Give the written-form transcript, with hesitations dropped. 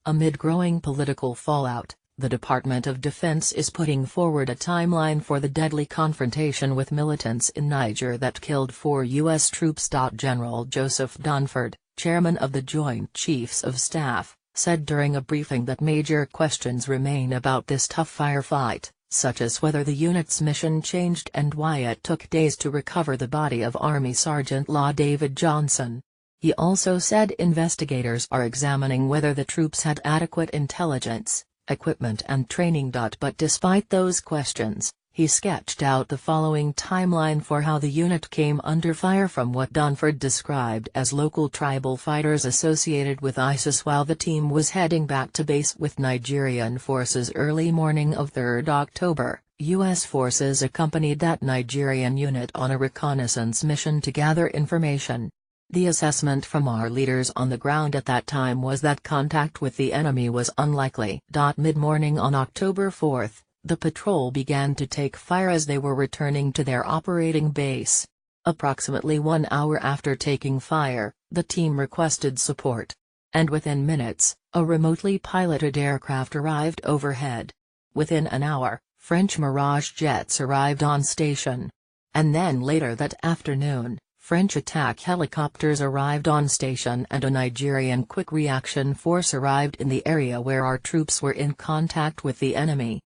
Amid growing political fallout, the Department of Defense is putting forward a timeline for the deadly confrontation with militants in Niger that killed 4 U.S. troops. General Joseph Dunford, chairman of the Joint Chiefs of Staff, said during a briefing that major questions remain about this tough firefight, such as whether the unit's mission changed and why it took days to recover the body of Army Sergeant Law David Johnson. He also said investigators are examining whether the troops had adequate intelligence, equipment and training. But despite those questions, he sketched out the following timeline for how the unit came under fire from what Dunford described as local tribal fighters associated with ISIS while the team was heading back to base with Nigerian forces early morning of 3 October. U.S. forces accompanied that Nigerian unit on a reconnaissance mission to gather information. The assessment from our leaders on the ground at that time was that contact with the enemy was unlikely. Mid-morning on October 4, the patrol began to take fire as they were returning to their operating base. Approximately 1 hour after taking fire, the team requested support. And within minutes, a remotely piloted aircraft arrived overhead. Within an hour, French Mirage jets arrived on station. And then later that afternoon, French attack helicopters arrived on station and a Nigerian quick reaction force arrived in the area where our troops were in contact with the enemy.